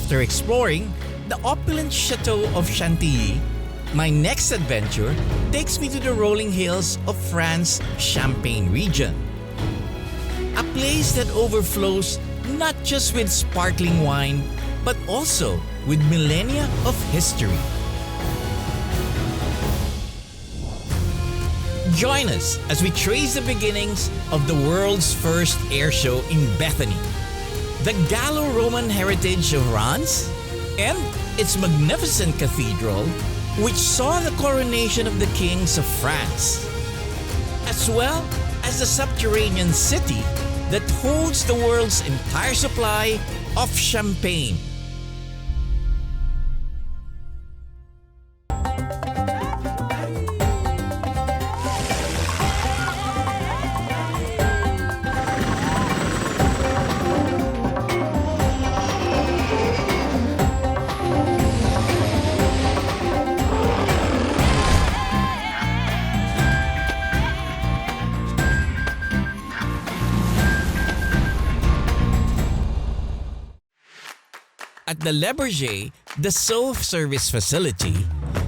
After exploring the opulent chateau of Chantilly, my next adventure takes me to the rolling hills of France's Champagne region. A place that overflows not just with sparkling wine, but also with millennia of history. Join us as we trace the beginnings of the world's first air show in Betheny, the Gallo-Roman heritage of Reims, and its magnificent cathedral, which saw the coronation of the kings of France, as well as the subterranean city that holds the world's entire supply of champagne. At the Le Bourget Dassault service facility,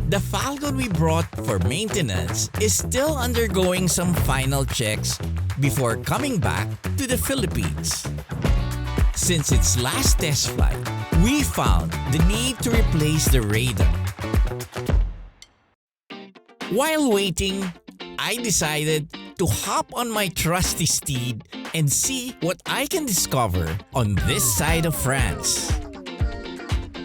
the Falcon we brought for maintenance is still undergoing some final checks before coming back to the Philippines. Since its last test flight, we found the need to replace the radar. While waiting, I decided to hop on my trusty steed and see what I can discover on this side of France.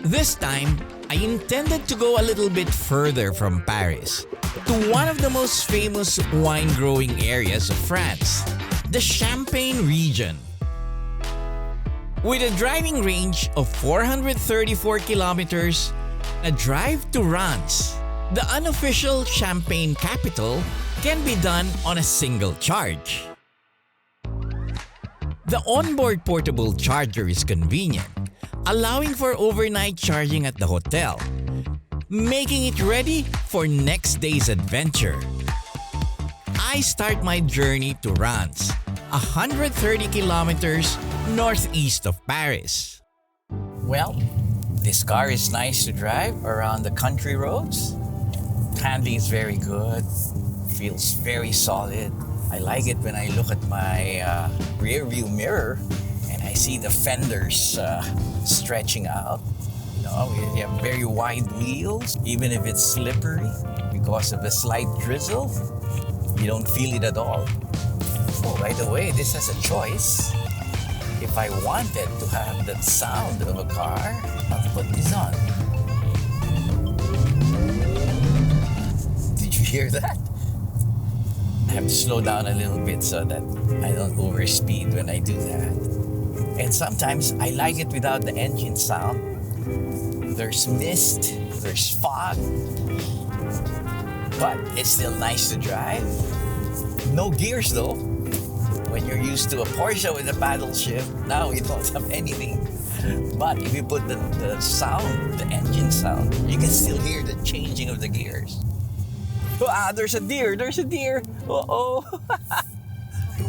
This time, I intended to go a little bit further from Paris to one of the most famous wine-growing areas of France, the Champagne region. With a driving range of 434 kilometers, a drive to Reims, the unofficial Champagne capital, can be done on a single charge. The onboard portable charger is convenient, allowing for overnight charging at the hotel, making it ready for next day's adventure. I start my journey to Reims, 130 kilometers northeast of Paris. Well, this car is nice to drive around the country roads. Handling is very good, feels very solid. I like it when I look at my rear view mirror and I see the fenders stretching out. You know, we have very wide wheels, even if it's slippery because of the slight drizzle. You don't feel it at all. Oh, by the way, this has a choice. If I wanted to have that sound of a car, I'll put this on. Did you hear that? I have to slow down a little bit so that I don't overspeed when I do that. And sometimes I like it without the engine sound. There's mist, there's fog, but it's still nice to drive. No gears though. When you're used to a Porsche with a paddle shift, now we don't have anything. But if you put the sound, the engine sound, you can still hear the changing of the gears. Ah, there's a deer! Uh-oh!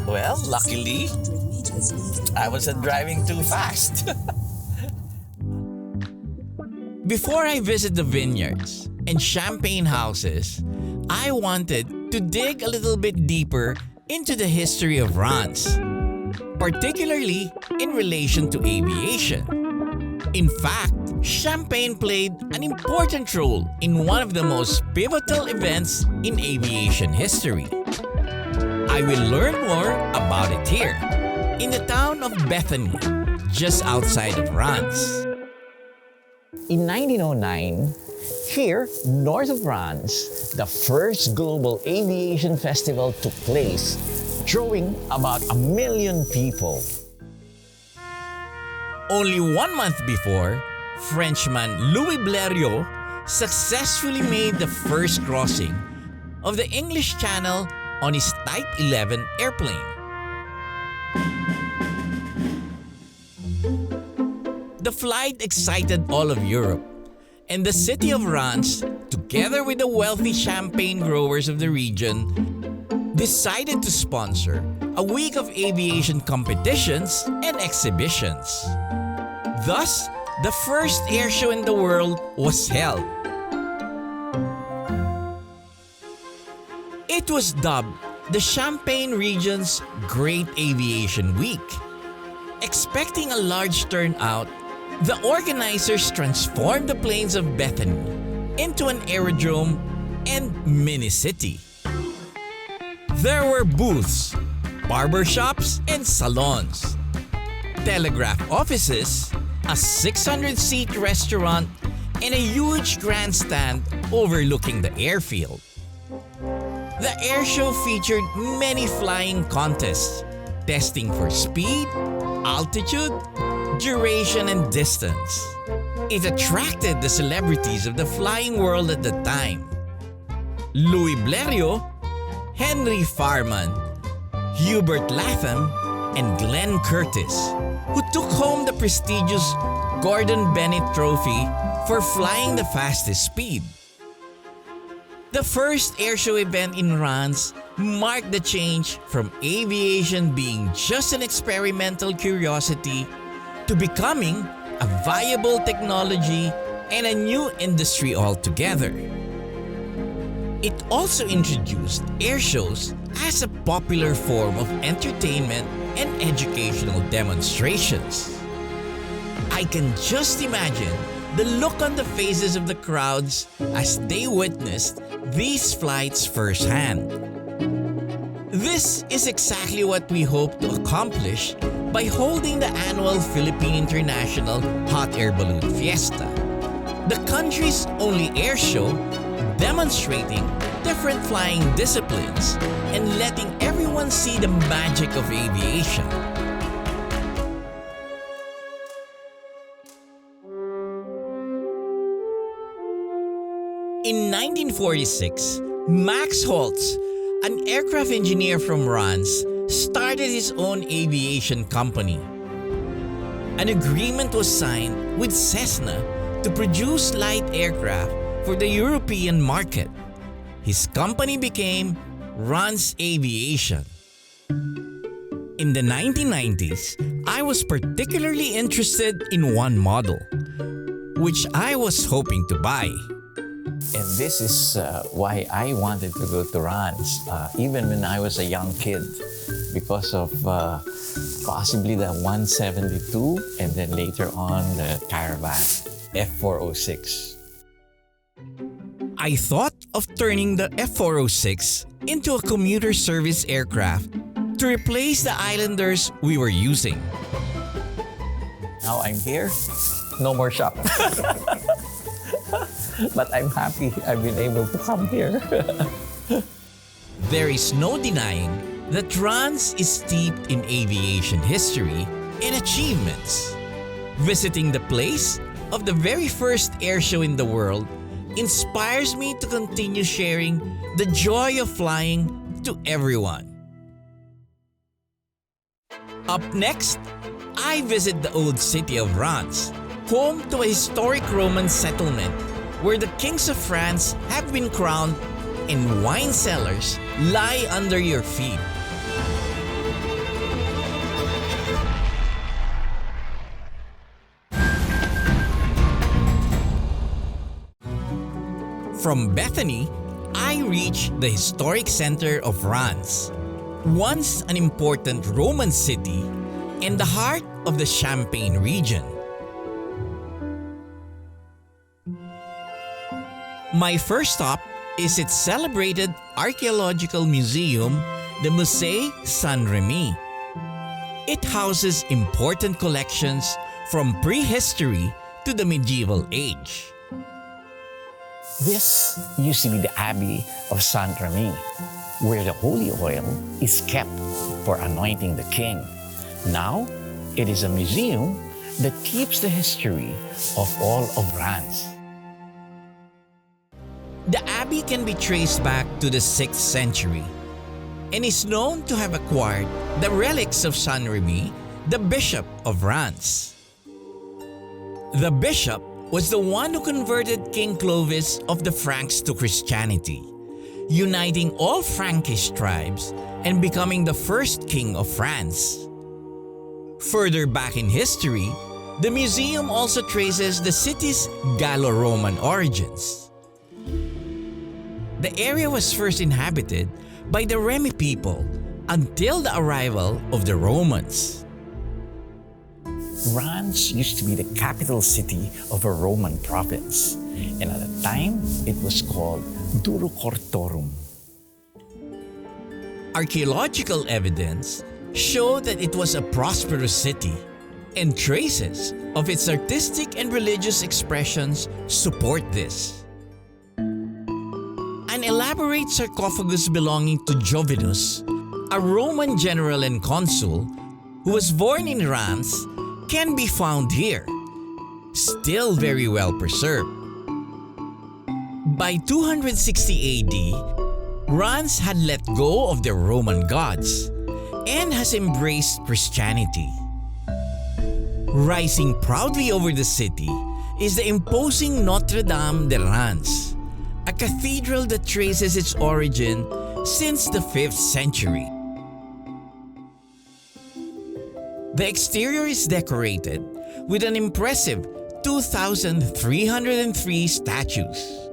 Well, luckily, I wasn't driving too fast. Before I visit the vineyards and champagne houses, I wanted to dig a little bit deeper into the history of Reims, particularly in relation to aviation. In fact, Champagne played an important role in one of the most pivotal events in aviation history. I will learn more about it here, in the town of Betheny, just outside of Reims. In 1909, here, north of Reims, the first global aviation festival took place, drawing about 1 million people. Only 1 month before, Frenchman Louis Blériot successfully made the first crossing of the English Channel on his Type 11 airplane. The flight excited all of Europe, and the city of Reims, together with the wealthy champagne growers of the region, decided to sponsor a week of aviation competitions and exhibitions. Thus, the first air show in the world was held. It was dubbed the Champagne Region's Great Aviation Week. Expecting a large turnout, the organizers transformed the plains of Betheny into an aerodrome and mini-city. There were booths, barbershops and salons, telegraph offices, a 600-seat restaurant, and a huge grandstand overlooking the airfield. The air show featured many flying contests, testing for speed, altitude, duration, and distance. It attracted the celebrities of the flying world at the time. Louis Blériot, Henry Farman, Hubert Latham, and Glenn Curtis, who took home the prestigious Gordon Bennett Trophy for flying the fastest speed. The first airshow event in Reims marked the change from aviation being just an experimental curiosity to becoming a viable technology and a new industry altogether. It also introduced airshows as a popular form of entertainment and educational demonstrations. I can just imagine the look on the faces of the crowds as they witnessed these flights firsthand. This is exactly what we hope to accomplish by holding the annual Philippine International Hot Air Balloon Fiesta, the country's only air show demonstrating different flying disciplines and letting everyone see the magic of aviation. In 1946, Max Holtz, an aircraft engineer from Reims, started his own aviation company. An agreement was signed with Cessna to produce light aircraft for the European market. His company became Reims Aviation. In the 1990s, I was particularly interested in one model, which I was hoping to buy. And this is why I wanted to go to Reims, even when I was a young kid, because of possibly the 172 and then later on the Caravan, F406. I thought of turning the F406 into a commuter service aircraft to replace the Islanders we were using. Now I'm here, no more shop. But I'm happy I've been able to come here. There is no denying that Reims is steeped in aviation history and achievements. Visiting the place of the very first air show in the world inspires me to continue sharing the joy of flying to everyone. Up next, I visit the old city of Reims, home to a historic Roman settlement where the kings of France have been crowned and wine cellars lie under your feet. From Betheny, I reach the historic center of Reims, once an important Roman city and the heart of the Champagne region. My first stop is its celebrated archaeological museum, the Museé Saint-Remi. It houses important collections from prehistory to the medieval age. This used to be the Abbey of Saint-Remi, where the holy oil is kept for anointing the king. Now, it is a museum that keeps the history of all of Reims. The abbey can be traced back to the 6th century and is known to have acquired the relics of Saint-Remi, the Bishop of Reims. The bishop was the one who converted King Clovis of the Franks to Christianity, uniting all Frankish tribes and becoming the first king of France. Further back in history, The museum also traces the city's Gallo-Roman origins. The area was first inhabited by the Remi people until the arrival of the Romans. Reims used to be the capital city of a Roman province, and at the time it was called Duro Cortorum. Archaeological evidence show that it was a prosperous city, and traces of its artistic and religious expressions support this. An elaborate sarcophagus belonging to Jovinus, a Roman general and consul who was born in Reims, can be found here, still very well preserved. By 260 AD, Reims had let go of the Roman gods and has embraced Christianity. Rising proudly over the city is the imposing Notre Dame de Reims, a cathedral that traces its origin since the 5th century. The exterior is decorated with an impressive 2,303 statues.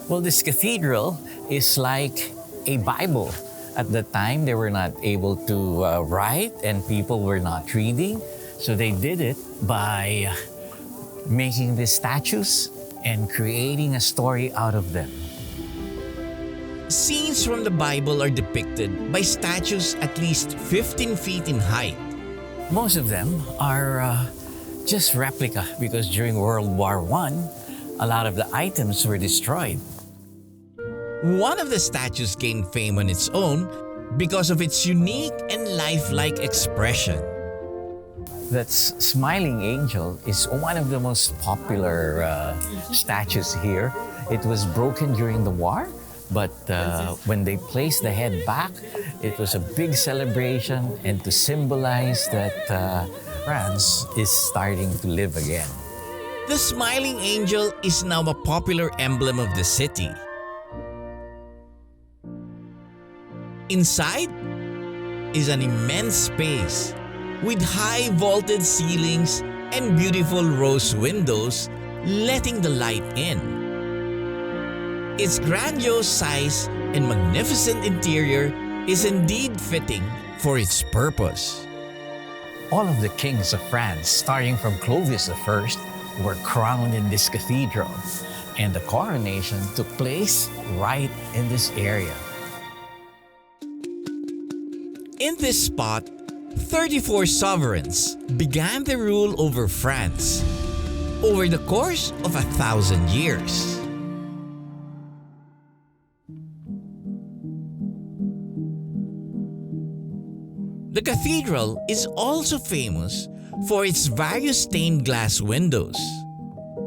Well, this cathedral is like a Bible. At the time, they were not able to write and people were not reading. So they did it by making these statues and creating a story out of them. Scenes from the Bible are depicted by statues at least 15 feet in height. Most of them are just replica because during World War I, a lot of the items were destroyed. One of the statues gained fame on its own because of its unique and lifelike expression. That smiling angel is one of the most popular statues here. It was broken during the war, but when they placed the head back, it was a big celebration and to symbolize that France is starting to live again. The smiling angel is now a popular emblem of the city. Inside is an immense space with high vaulted ceilings and beautiful rose windows letting the light in. Its grandiose size and magnificent interior is indeed fitting for its purpose. All of the kings of France, starting from Clovis I, were crowned in this cathedral, and the coronation took place right in this area. In this spot, 34 sovereigns began their rule over France over the course of 1,000 years. The cathedral is also famous for its various stained glass windows.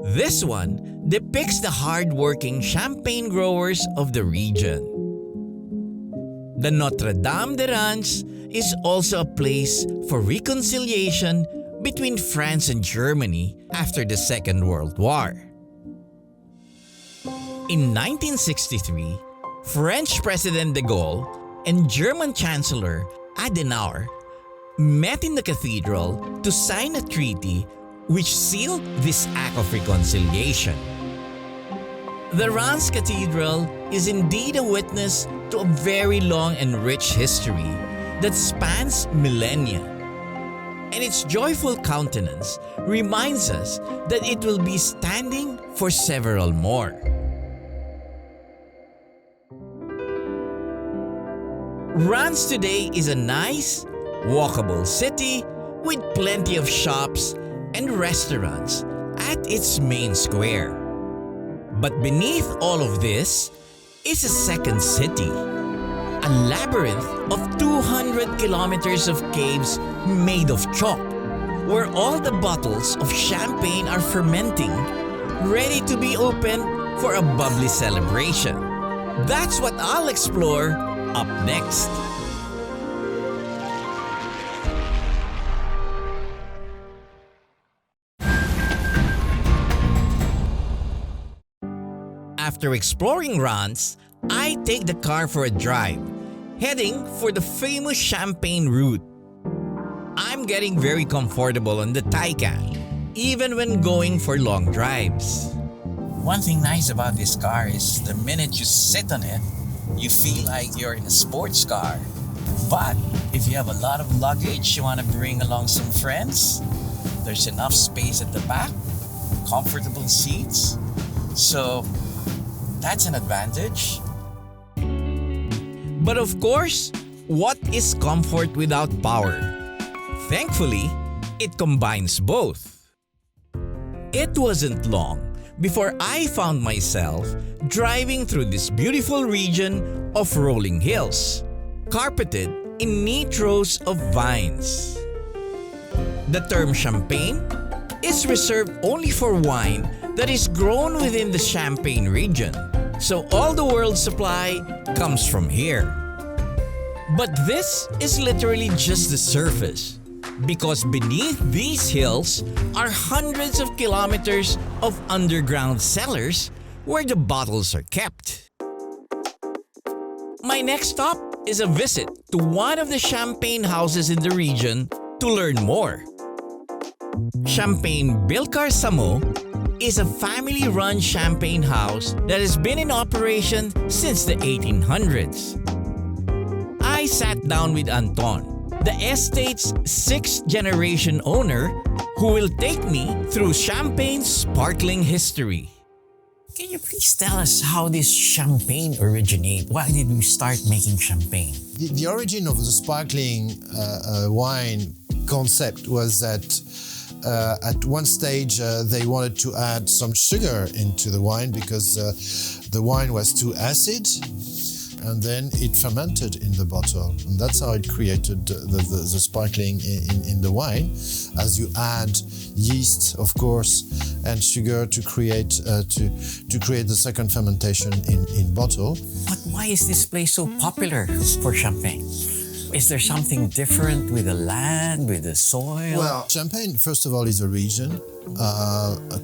This one depicts the hard-working champagne growers of the region. The Notre Dame de Reims is also a place for reconciliation between France and Germany after the Second World War. In 1963, French President de Gaulle and German Chancellor Adenauer met in the cathedral to sign a treaty which sealed this act of reconciliation. The Reims Cathedral is indeed a witness to a very long and rich history that spans millennia, and its joyful countenance reminds us that it will be standing for several more. Reims today is a nice, walkable city with plenty of shops and restaurants at its main square. But beneath all of this is a second city, a labyrinth of 200 kilometers of caves made of chalk, where all the bottles of champagne are fermenting, ready to be opened for a bubbly celebration. That's what I'll explore up next. After exploring Reims, I take the car for a drive, heading for the famous Champagne route. I'm getting very comfortable on the Taycan, even when going for long drives. One thing nice about this car is the minute you sit on it, you feel like you're in a sports car. But if you have a lot of luggage, you want to bring along some friends, there's enough space at the back, comfortable seats. So that's an advantage. But of course, what is comfort without power? Thankfully, it combines both. It wasn't long before I found myself driving through this beautiful region of rolling hills, carpeted in neat rows of vines. The term champagne is reserved only for wine that is grown within the Champagne region, so all the world's supply comes from here. But this is literally just the surface, because beneath these hills are hundreds of kilometers of underground cellars where the bottles are kept. My next stop is a visit to one of the champagne houses in the region to learn more. Champagne Billecart-Salmon is a family-run champagne house that has been in operation since the 1800s. I sat down with Antoine, the estate's sixth-generation owner, who will take me through Champagne's sparkling history. Can you please tell us how this champagne originated? Why did we start making champagne? The origin of the sparkling wine concept was that at one stage they wanted to add some sugar into the wine because the wine was too acid, and then it fermented in the bottle, and that's how it created the sparkling in the wine, as you add yeast, of course, and sugar to create the second fermentation in bottle. But why is this place so popular for champagne? Is there something different with the land, with the soil? Well, Champagne, first of all, is a region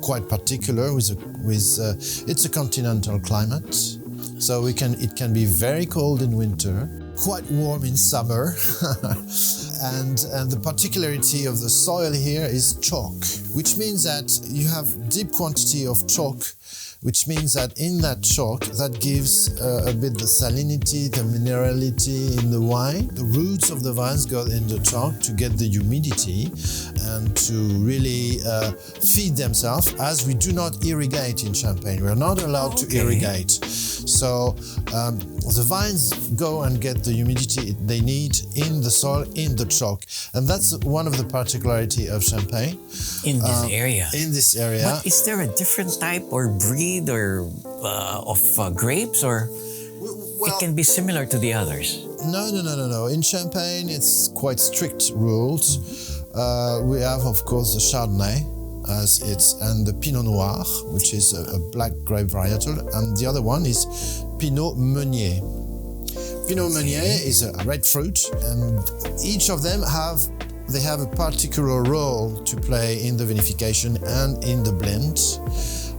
quite particular. It's a continental climate, so it can be very cold in winter, quite warm in summer, and the particularity of the soil here is chalk, which means that you have deep quantity of chalk, which means that in that chalk, that gives a bit the salinity, the minerality in the wine. The roots of the vines go in the chalk to get the humidity and to really feed themselves, as we do not irrigate in Champagne. We are not allowed to irrigate. So the vines go and get the humidity they need in the soil, in the chalk. And that's one of the particularity of Champagne. In this area? In this area. But is there a different type or breed or of grapes, or it can be similar to the others? No. In Champagne, it's quite strict rules. We have, of course, the Chardonnay, and the Pinot Noir, which is a black grape varietal, and the other one is Pinot Meunier. Pinot Meunier is a red fruit, and each of them have a particular role to play in the vinification and in the blend,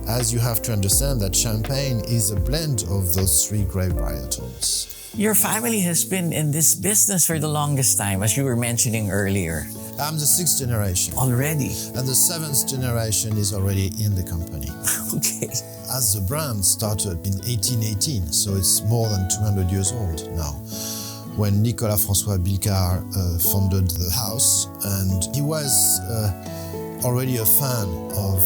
as you have to understand that Champagne is a blend of those three grape varietals. Your family has been in this business for the longest time, as you were mentioning earlier. I'm the sixth generation. Already? And the seventh generation is already in the company. Okay. As the brand started in 1818, so it's more than 200 years old now, when Nicolas François Billecart founded the house, and he was already a fan of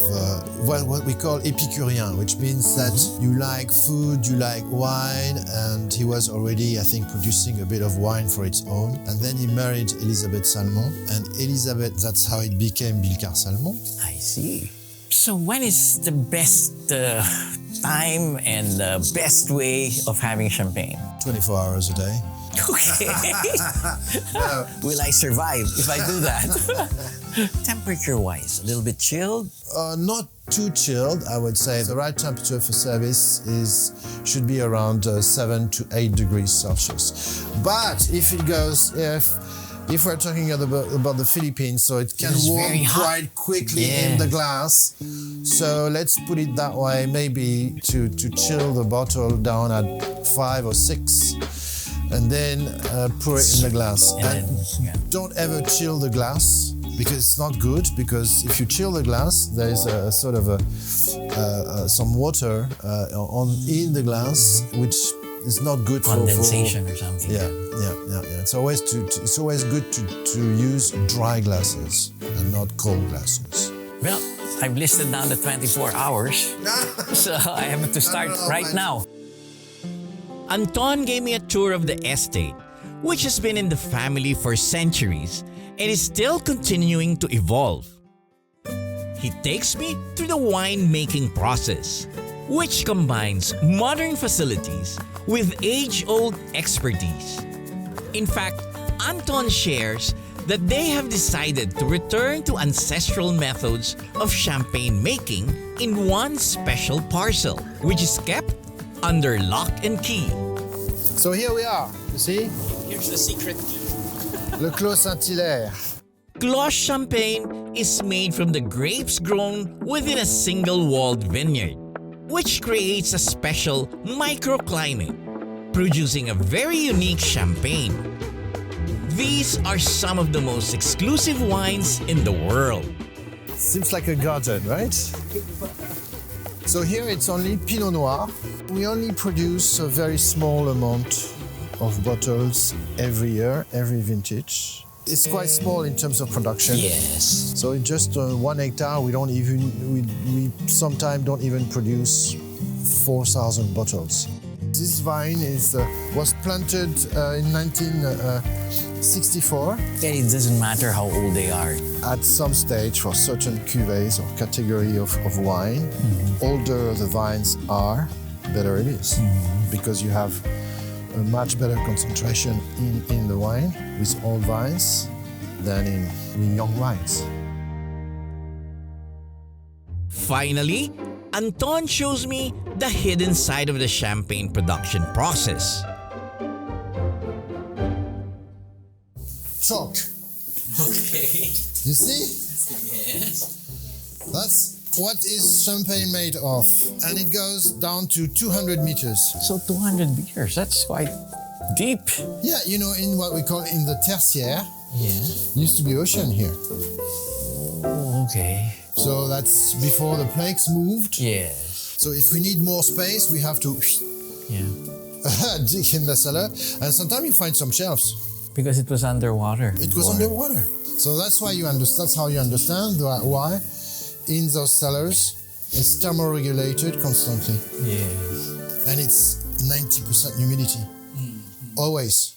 what we call épicurien, which means that you like food, you like wine, and he was already, I think, producing a bit of wine for its own. And then he married Elisabeth Salmon, and Elisabeth, that's how it became Billecart-Salmon. I see. So when is the best time and the best way of having champagne? 24 hours a day. Okay. Will I survive if I do that? Temperature-wise, a little bit chilled? Not too chilled, I would say. The right temperature for service should be around 7 to 8 degrees Celsius. But if we're talking about the Philippines, so it can warm quite quickly in the glass. So let's put it that way, maybe to chill the bottle down at 5 or 6. And then pour it in the glass. And don't ever chill the glass. because it's not good. Because if you chill the glass, there is a sort of some water in the glass, which is not good for Condensation or something. Yeah. It's always good to use dry glasses and not cold glasses. Well, I've listed down the 24 hours, so I have to start right now. Antoine gave me a tour of the estate, which has been in the family for centuries and is still continuing to evolve. He takes me through the wine-making process, which combines modern facilities with age-old expertise. In fact, Antoine shares that they have decided to return to ancestral methods of champagne making in one special parcel, which is kept under lock and key. So here we are. You see, Here's the secret key. Le Clos Saint-Hilaire. Clos Champagne is made from the grapes grown within a single-walled vineyard, which creates a special microclimate, producing a very unique champagne. These are some of the most exclusive wines in the world. Seems like a garden, right? So here it's only Pinot Noir. We only produce a very small amount of bottles every year, every vintage. It's quite small in terms of production. Yes. So in just 1 hectare, we sometimes don't even produce 4,000 bottles. This vine was planted in 1964. It doesn't matter how old they are. At some stage, for certain cuvées or category of wine, older the vines are, better it is. Because you have a much better concentration in the wine with old vines than in young wines. Finally, Antoine shows me the hidden side of the champagne production process. Chalk. Okay. You see? Yes. That's what is champagne made of. And it goes down to 200 meters. So 200 meters, that's quite deep. Yeah, you know, in what we call in the tertiaire, Yeah. used to be ocean here. Oh, okay. So that's before the plaques moved. Yes. So if we need more space, we have to Yeah. dig in the cellar. And sometimes you find some shelves. Because it was underwater. It was underwater. So that's why that's how you understand why in those cellars it's thermoregulated constantly. Yes. And it's 90% humidity. Always.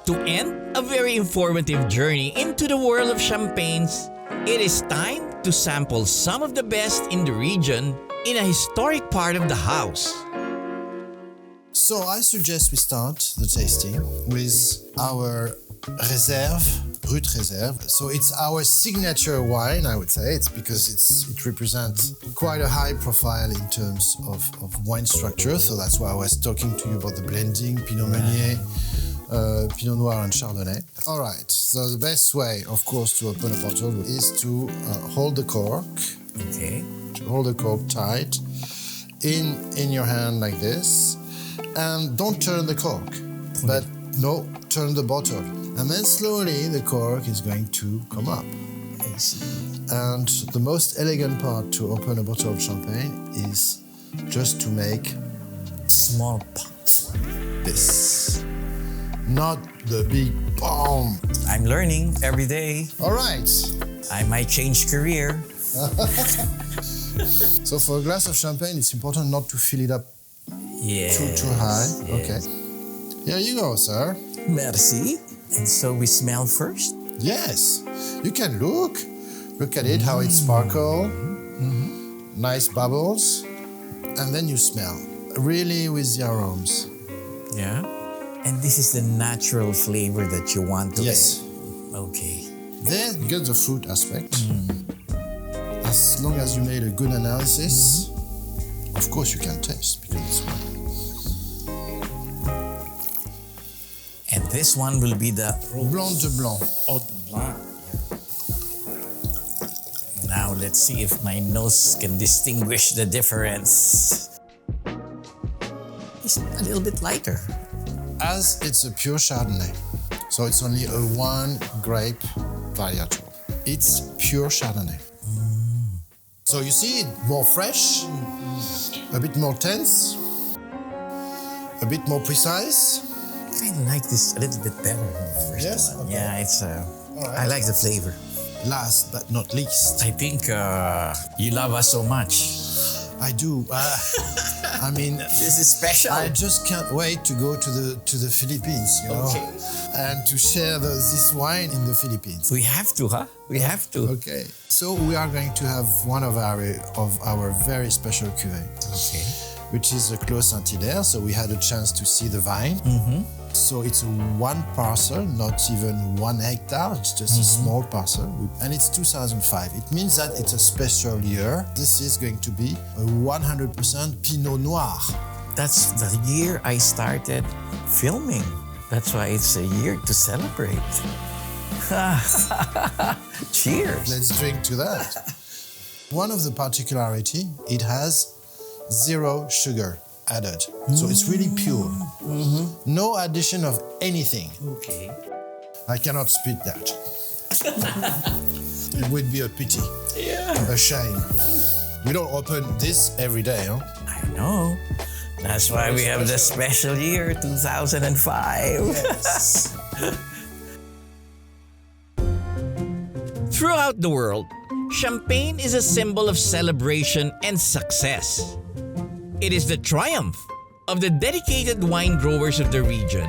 To end a very informative journey into the world of champagnes, it is time to sample some of the best in the region in a historic part of the house. So I suggest we start the tasting with our Réserve, Brut Réserve. So it's our signature wine, I would say. It's because it represents quite a high profile in terms of wine structure. So that's why I was talking to you about the blending, Pinot Meunier, Pinot Noir and Chardonnay. All right, so the best way, of course, to open a bottle is to hold the cork. Okay. To hold the cork tight in your hand like this. And don't turn the cork, but no, turn the bottle. And then slowly the cork is going to come up. I see. And the most elegant part to open a bottle of champagne is just to make Small pot. this. Not the big bomb. I'm learning every day. All right. I might change career. So for a glass of champagne, it's important not to fill it up Yes. too high. Yes. Okay. Here you go, sir. Merci. And so we smell first? Yes. You can look. Look at it, how it sparkles. Nice bubbles. And then you smell. Really with the aromas. Yeah. And this is the natural flavor that you want to Yes. add. Okay. Then you get the fruit aspect. As long as you made a good analysis, of course you can taste because it's wine. And this one will be the Blanc de Blanc. Eau de Blanc. Now let's see if my nose can distinguish the difference. It's a little bit lighter. As it's a pure Chardonnay, so it's only a one grape varietal. It's pure Chardonnay. So you see it more fresh, a bit more tense, a bit more precise. I kind of like this a little bit better than the first Yes? one. Okay. Yeah, it's. right. I like the flavor. Last but not least, I think you love us so much. I do. I mean, This is special. I just can't wait to go to the Philippines, you know, Okay. and to share this wine in the Philippines. We have to, huh? We have to. Okay. So we are going to have one of our very special cuvée, Okay. which is a Clos Saint-Hilaire. So we had a chance to see the vine. So it's a one parcel, not even 1 hectare. It's just a small parcel, and it's 2005. It means that it's a special year. This is going to be a 100% Pinot Noir. That's the year I started filming. That's why it's a year to celebrate. Cheers. Let's drink to that. One of the particularity, it has 0 sugar added. So it's really pure. No addition of anything. Okay. I cannot spit that. It would be a pity, Yeah. a shame. We don't open this every day, huh? I know. That's why we have the special year 2005. Throughout the world, champagne is a symbol of celebration and success. It is the triumph of the dedicated wine growers of the region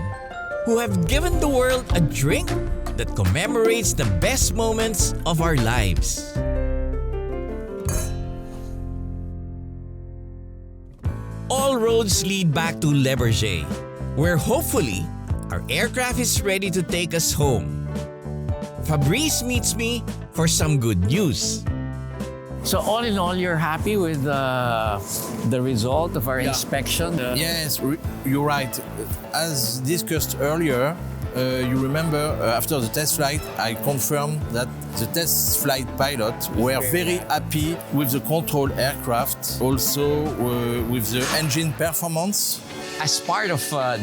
who have given the world a drink that commemorates the best moments of our lives. All roads lead back to Le Bourget, where hopefully our aircraft is ready to take us home. Fabrice meets me for some good news. So all in all, you're happy with the result of our inspection? Yes, you're right. As discussed earlier, you remember after the test flight, I confirmed that the test flight pilots were very happy with the control aircraft, also with the engine performance. As part of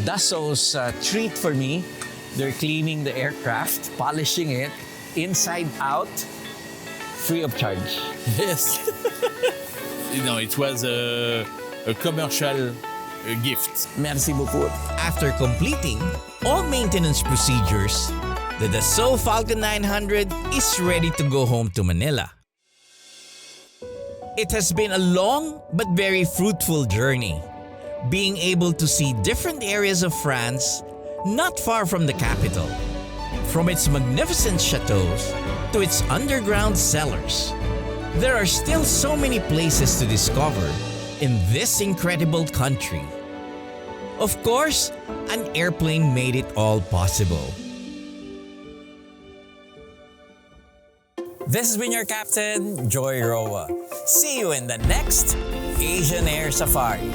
Dassault's treat for me, they're cleaning the aircraft, polishing it inside out, free of charge. Yes. It was a commercial gift. Merci beaucoup. After completing all maintenance procedures, the Dassault Falcon 900 is ready to go home to Manila. It has been a long but very fruitful journey, being able to see different areas of France not far from the capital, from its magnificent chateaus to its underground cellars. There are still so many places to discover in this incredible country. Of course, an airplane made it all possible. This has been your captain, Joy Roa. See you in the next Asian Air Safari.